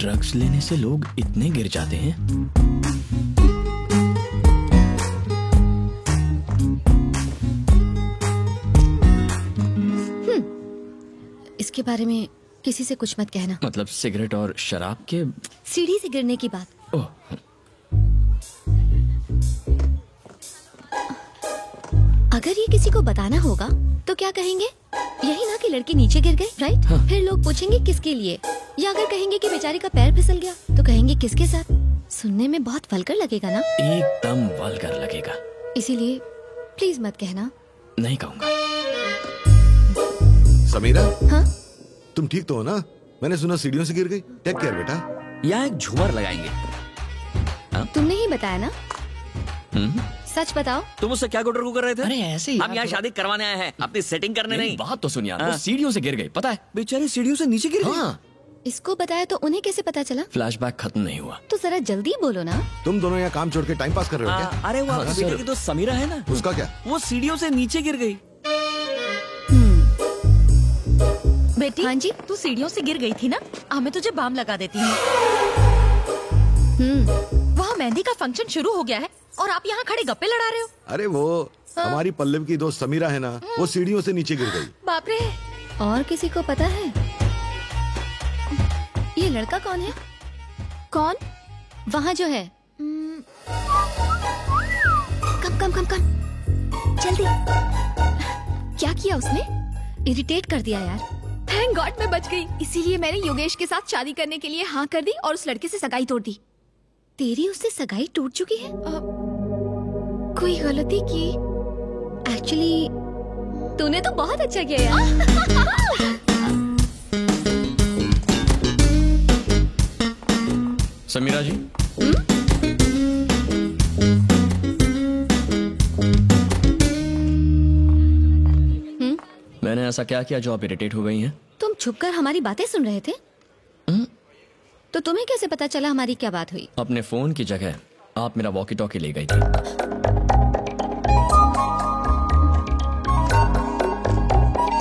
Drugs लेने से लोग इतने गिर जाते हैं। इसके बारे में किसी से कुछ मत कहना। मतलब सिगरेट और शराब के सीढ़ी से गिरने की बात। ओह, अगर ये किसी को बताना होगा तो क्या कहेंगे? यही ना कि लड़की नीचे गिर गई, राइट? हाँ। फिर लोग पूछेंगे किसके लिए, या अगर कहेंगे कि बेचारी का पैर फिसल गया तो कहेंगे किसके साथ। सुनने में बहुत वल्गर लगेगा ना? एकदम वल्गर लगेगा। इसीलिए प्लीज मत कहना। नहीं कहूँगा। समीरा, हाँ? तुम ठीक तो हो ना? मैंने सुना सीढ़ियों से गिर गई। टेक केयर बेटा। यहाँ एक झूमर लगाएंगे। तुमने ही बताया ना? सच बताओ। तुम उससे क्या गुटर कर रहे थे? अरे ऐसे ही हम यहाँ शादी करवाने आए हैं, अपनी सेटिंग करने नहीं। बात तो सुन यार, वो सीढ़ियों से गिर गई, पता है? बेचारी सीढ़ियों से नीचे गिर गई। हाँ। इसको बताया तो उन्हें कैसे पता चला? फ्लैशबैक खत्म नहीं हुआ। तो जरा जल्दी बोलो ना। तुम दोनों यहाँ काम छोड़ के टाइम पास कर रहे हो क्या? अरे वो आपके बेटे की दोस्त समीरा है ना, उसका क्या? वो सीढ़ियों से नीचे गिर गई। बेटी, हाँ जी? तू सीढ़ियों से गिर गई थी ना, मैं तुझे बाम लगा देती हूँ। वहाँ मेहंदी का फंक्शन शुरू हो गया है और आप यहाँ खड़े गप्पे लड़ा रहे हो। अरे वो हमारी पल्लव की दोस्त समीरा है ना, वो सीढ़ियों से नीचे गिर गई। बाप रे। और किसी को पता है ये लड़का कौन है? कौन? वहाँ जो है। कम कम कम कम जल्दी। क्या किया उसने? इरिटेट कर दिया यार। थैंक गॉड मैं बच गई। इसीलिए मैंने योगेश के साथ शादी करने के लिए हाँ कर दी और उस लड़के से सगाई तोड़ दी। तेरी उससे सगाई टूट चुकी है? कोई गलती की? एक्चुअली तूने तो बहुत अच्छा किया यार। समीरा जी, मैंने ऐसा क्या किया जो आप इरिटेट हो गई हैं? तुम छुपकर हमारी बातें सुन रहे थे? तो तुम्हें कैसे पता चला हमारी क्या बात हुई? अपने फोन की जगह आप मेरा वॉकी टॉकी ले गई थी।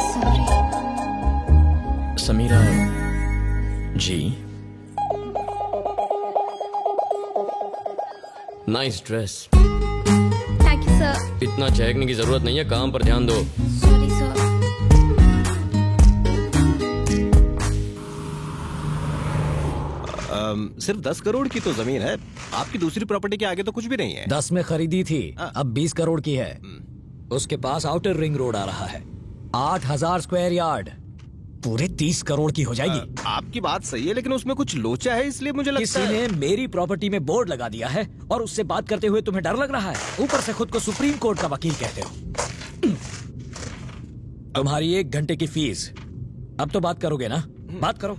Sorry. Samira ji, nice dress. Thank you sir. इतना चहकने की जरूरत नहीं है, काम पर ध्यान दो। Sorry sir. सिर्फ 10 करोड़ की तो जमीन है, आपकी दूसरी प्रॉपर्टी के आगे तो कुछ भी नहीं है। 10 में खरीदी थी, अब 20 करोड़ की है। उसके पास आउटर रिंग रोड आ रहा है, 8000 स्क्वायर यार्ड, पूरे 30 करोड़ की हो जाएगी। आपकी बात सही है, लेकिन उसमें कुछ लोचा है, इसलिए मुझे लगता है किसी ने मेरी प्रॉपर्टी में बोर्ड लगा दिया है और उससे बात करते हुए तुम्हें डर लग रहा है। ऊपर से खुद को सुप्रीम कोर्ट का वकील कहते हो। तुम्हारी 1 घंटे की फीस। अब तो बात करोगे ना? बात करो।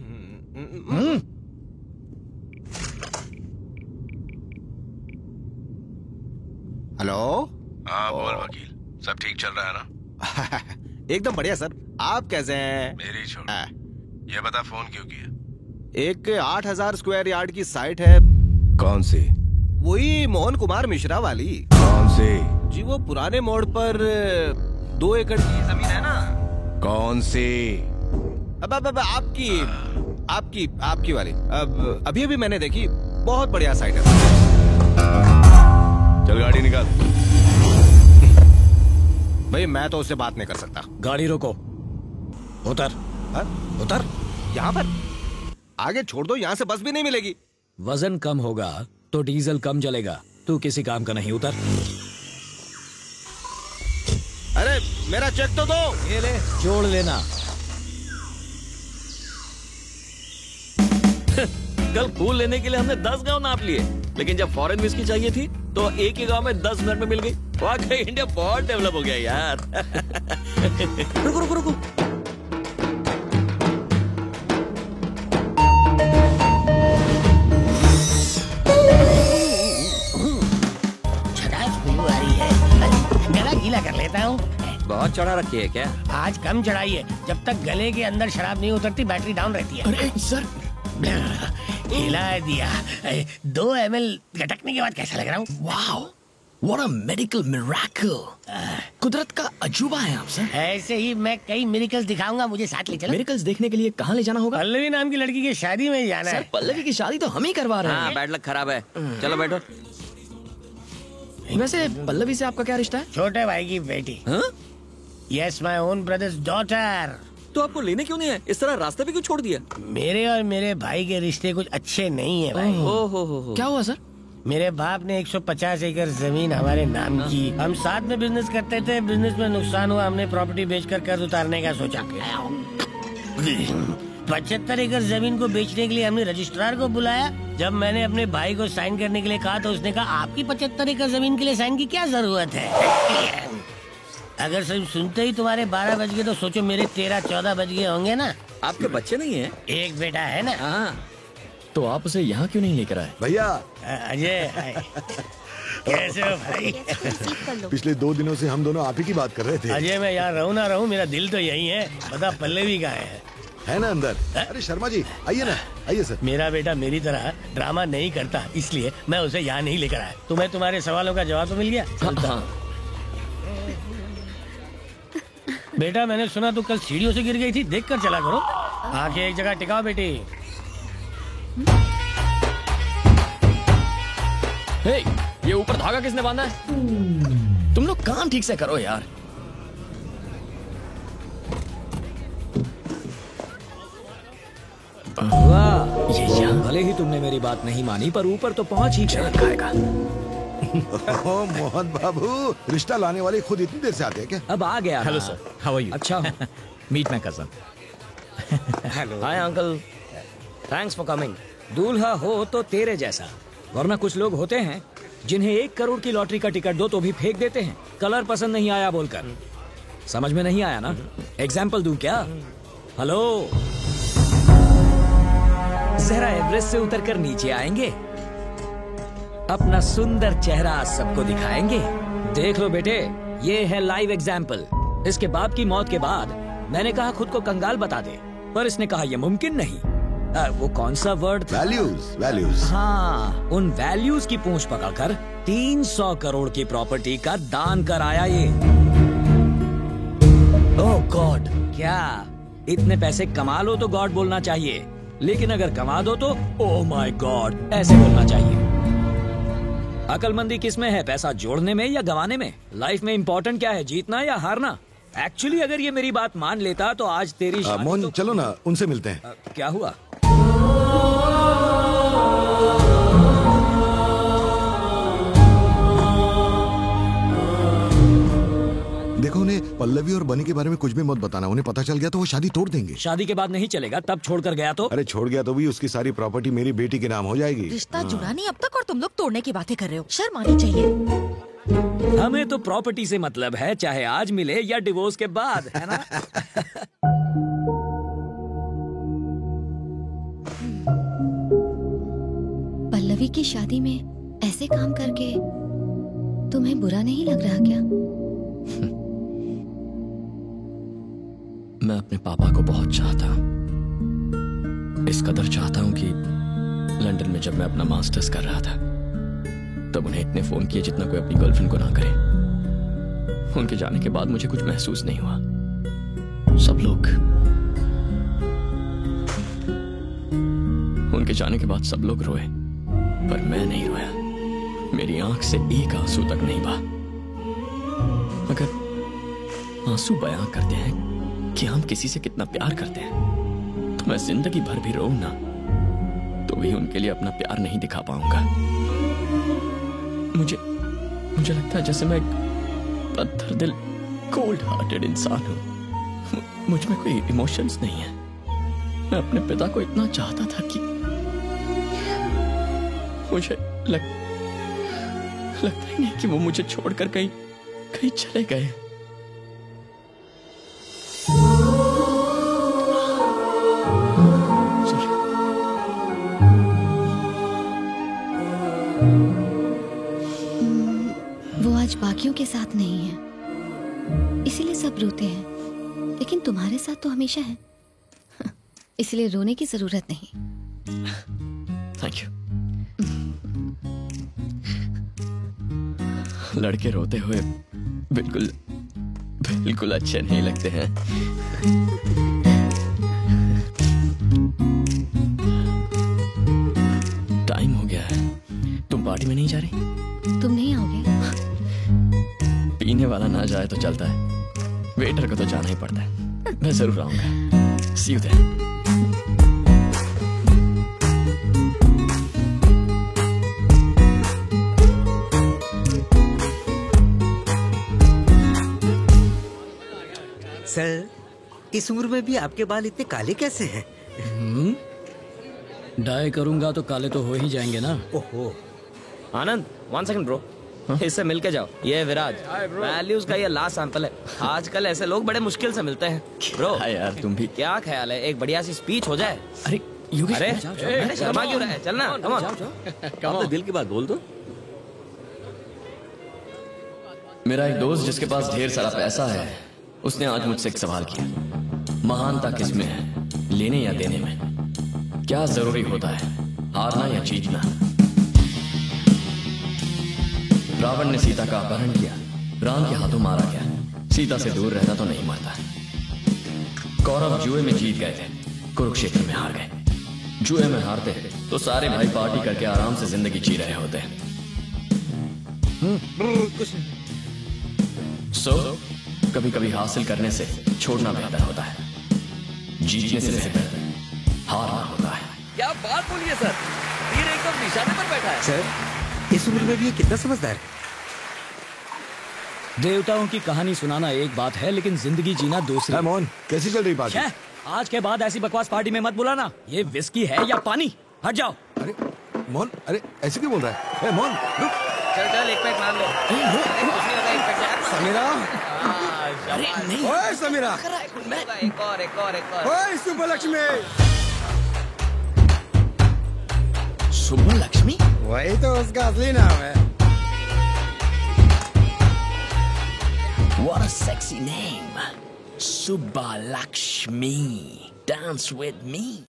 हेलो। हाँ बोल वकील, सब ठीक चल रहा है ना? एकदम बढ़िया सर, आप कैसे हैं? मेरी छोड़, ये बता फोन क्यों किया? एक 8000 स्क्वायर यार्ड की साइट है। कौन सी? वही मोहन कुमार मिश्रा वाली। कौन सी? जी वो पुराने मोड़ पर 2 एकड़ की जमीन है ना। कौन सी? अब आपकी आपकी आपकी वाली। अब अभी मैंने देखी, बहुत बढ़िया साइट है। चल गाड़ी निकाल। भाई मैं तो उससे बात नहीं कर सकता। गाड़ी रोको, उतर। उतर? यहाँ पर? आगे छोड़ दो, यहाँ से बस भी नहीं मिलेगी। वजन कम होगा तो डीजल कम जलेगा, तू किसी काम का नहीं, उतर। अरे मेरा चेक तो दो। ये ले, जोड़ लेना। कल फूल लेने के लिए हमने 10 गांव नाप लिए, लेकिन जब फॉरेन विस्की चाहिए थी तो एक ही गांव में 10 मिनट में मिल गई। वाकई इंडिया बहुत डेवलप हो गया यार। रुको रुको रुको, आ रही है, गला गीला कर लेता हूँ। बहुत चढ़ा रखी है क्या? आज कम चढ़ाई है, जब तक गले के अंदर शराब नहीं उतरती बैटरी डाउन रहती है। अरे सर, हिला दिया। 2 ml गटकने के बाद कैसा लग रहा हूँ? Wow, What a medical miracle! कुदरत का अजूबा है आप सर। ऐसे ही मैं कई मिरेकल्स दिखाऊंगा, मुझे साथ ले चलो। मिरेकल्स देखने के लिए कहाँ ले जाना होगा? पल्लवी नाम की लड़की की शादी में जाना सर है। पल्लवी की शादी तो हम ही करवा रहे हाँ, हैं। बैड लक खराब है। चलो बैठो। वैसे पल्लवी से आपका क्या रिश्ता है? छोटे भाई की बेटी। Yes, my own brothers daughter. तो आपको लेने क्यों नहीं है? इस तरह रास्ते पे क्यों छोड़ दिया? मेरे और मेरे भाई के रिश्ते कुछ अच्छे नहीं है भाई। ओहो। क्या हुआ सर? मेरे बाप ने 150 एकड़ जमीन हमारे नाम की। हम साथ में बिजनेस करते थे, बिजनेस में नुकसान हुआ, हमने प्रॉपर्टी बेचकर कर्ज उतारने का सोचा। 75 एकड़ जमीन को बेचने के लिए हमने रजिस्ट्रार को बुलाया। जब मैंने अपने भाई को साइन करने के लिए कहा तो उसने कहा आपकी 75 एकड़ जमीन के लिए साइन की क्या जरूरत है? अगर सिर्फ सुनते ही तुम्हारे 12 बज गए तो सोचो मेरे 13-14 बज गए होंगे ना। आपके बच्चे नहीं है? एक बेटा है ना। हाँ। तो आप उसे यहाँ क्यों नहीं लेकर आए? भैया अजय, कैसे हो भाई? पिछले 2 दिनों से हम दोनों आप ही की बात कर रहे थे। अजय, मैं यहाँ रहूँ ना रहूँ, मेरा दिल तो यही है। बता पल्लवी कहाँ है ना अंदर? अरे शर्मा जी आइए ना, आइए सर। मेरा बेटा मेरी तरह ड्रामा नहीं करता, इसलिए मैं उसे यहाँ नहीं लेकर आया। तुम्हें तुम्हारे सवालों का जवाब तो मिल गया? हाँ। बेटा मैंने सुना तू कल सीढ़ियों से गिर गई थी, देख कर चला करो। आके एक जगह टिकाओ बेटी। हे, ये ऊपर धागा किसने बांधा है? तुम लोग काम ठीक से करो यार। वाह, ये भले ही तुमने मेरी बात नहीं मानी पर ऊपर तो पहुंच ही खाएगा। मोहन बाबू, रिश्ता लाने वाले खुद इतनी देर से आते हैं क्या? अब आ गया। Hello sir, how are you? अच्छा meet my cousin. Hello. Hi uncle, thanks for coming. दूल्हा हो तो तेरे जैसा, वरना कुछ लोग होते हैं जिन्हें 1 करोड़ की लॉटरी का टिकट दो तो भी फेंक देते हैं, कलर पसंद नहीं आया बोलकर। समझ में नहीं आया ना? एग्जाम्पल दूं क्या? हेलो, जरा एवरेस्ट से उतरकर नीचे आएंगे, अपना सुंदर चेहरा सबको दिखाएंगे। देख लो बेटे, ये है लाइव एग्जाम्पल। इसके बाप की मौत के बाद मैंने कहा खुद को कंगाल बता दे, पर इसने कहा यह मुमकिन नहीं। वो कौन सा वर्ड था? वैल्यूज। हाँ, उन वैल्यूज की पूंछ पकड़कर 300 करोड़ की प्रॉपर्टी का दान कराया ये। ओह गॉड, क्या इतने पैसे कमा लो तो गॉड बोलना चाहिए, लेकिन अगर कमा दो तो ओह माय गॉड ऐसे बोलना चाहिए। अकलमंदी किस में है, पैसा जोड़ने में या गंवाने में? लाइफ में इंपॉर्टेंट क्या है, जीतना या हारना? एक्चुअली अगर ये मेरी बात मान लेता तो आज तेरी मोहन, चलो ना उनसे मिलते हैं। क्या हुआ? देखो, उन्हें पल्लवी और बनी के बारे में कुछ भी मत बताना। उन्हें पता चल गया तो वो शादी तोड़ देंगे। शादी के बाद नहीं चलेगा, तब छोड़कर गया तो? अरे छोड़ गया तो भी उसकी सारी प्रॉपर्टी मेरी बेटी के नाम हो जाएगी। रिश्ता जुड़ा नहीं अब तक और तुम लोग तोड़ने की बातें कर रहे हो, शर्म आनी चाहिए। हमें तो प्रॉपर्टी से मतलब है, चाहे आज मिले या डिवोर्स के बाद, है ना? पल्लवी की शादी में ऐसे काम करके तुम्हें बुरा नहीं लग रहा क्या? मैं अपने पापा को बहुत चाहता हूँ, इस कदर चाहता हूँ कि लंदन में जब मैं अपना मास्टर्स कर रहा था तब उन्हें इतने फोन किए जितना कोई अपनी गर्लफ्रेंड को ना करे। उनके जाने के बाद मुझे कुछ महसूस नहीं हुआ। सब लोग, उनके जाने के बाद सब लोग रोए, पर मैं नहीं रोया। मेरी आंख से एक आंसू तक नहीं बहा। अगर आंसू बयां करते हैं कि हम किसी से कितना प्यार करते हैं तो मैं जिंदगी भर भी रोऊं ना तो भी उनके लिए अपना प्यार नहीं दिखा पाऊंगा। मुझे लगता है जैसे मैं एक पत्थर दिल, कोल्ड हार्टेड इंसान हूं। मुझ में कोई इमोशंस नहीं है। मैं अपने पिता को इतना चाहता था कि मुझे लगता ही नहीं कि वो मुझे छोड़कर कहीं चले गए। वो आज बाकियों के साथ नहीं है, इसीलिए सब रोते हैं, लेकिन तुम्हारे साथ तो हमेशा है, इसलिए रोने की जरूरत नहीं। Thank you. लड़के रोते हुए बिल्कुल बिल्कुल अच्छे नहीं लगते हैं। टाइम हो गया है, तुम पार्टी में नहीं जा रही? तुम नहीं आओगे? पीने वाला ना जाए तो चलता है, वेटर को तो जाना ही पड़ता है। मैं जरूर आऊंगा। See you then. सर, इस उम्र में भी आपके बाल इतने काले कैसे हैं? डाई करूंगा तो काले तो हो ही जाएंगे ना। ओहो। आनंद, 1 सेकंड ब्रो। इससे मिल के जाओ। ये है विराज, वैल्यूज का ये लास्ट सैंपल है। आजकल ऐसे लोग बड़े मुश्किल से मिलते हैं। ब्रो यार तुम भी क्या ख्याल है, एक बढ़िया सी स्पीच हो जाए? अरे योगेश, अरे जाओ, जाओ, शर्मा क्यों रहा है? चलना, कम ऑन। अपने दिल की बात बोल दो। मेरा एक दोस्त जिसके पास ढेर सारा पैसा है, उसने आज मुझसे एक सवाल किया। महानता किसमें है, लेने या देने में? क्या जरूरी होता है, हारना या जीतना? रावण ने सीता का अपहरण किया, राम के हाथों मारा गया। सीता से दूर रहता तो नहीं मरता। कौरव जुए में जीत गए थे, कुरुक्षेत्र में हार गए। जुए में हारते तो सारे भाई पार्टी करके आराम से जिंदगी जी रहे होते। सो कभी कभी हासिल करने से छोड़ना बेहतर होता है, जीतने से बेहतर हारना होता है। क्या बात बोलिए सर, तीर एकदम निशाने पर बैठा है। सर, इस उम्र में भी ये कितना समझदार है। देवताओं की कहानी सुनाना एक बात है, लेकिन जिंदगी जीना दूसरी। मोहन, कैसी चल रही पार्टी? आज के बाद ऐसी बकवास पार्टी में मत बुलाना। ये विस्की है या पानी? हट जाओ। अरे मोहन, अरे ऐसे क्यों बोल रहा है? ए, मोहन रुक। चल एक पैक मार लो। समीरा, अरे नहीं। ओए समीरा, एक और। ओए सुब्बलक्ष्मी। सुब्बलक्ष्मी? वही तो उसका असली नाम है। What a sexy name, Subbulakshmi. Dance with me.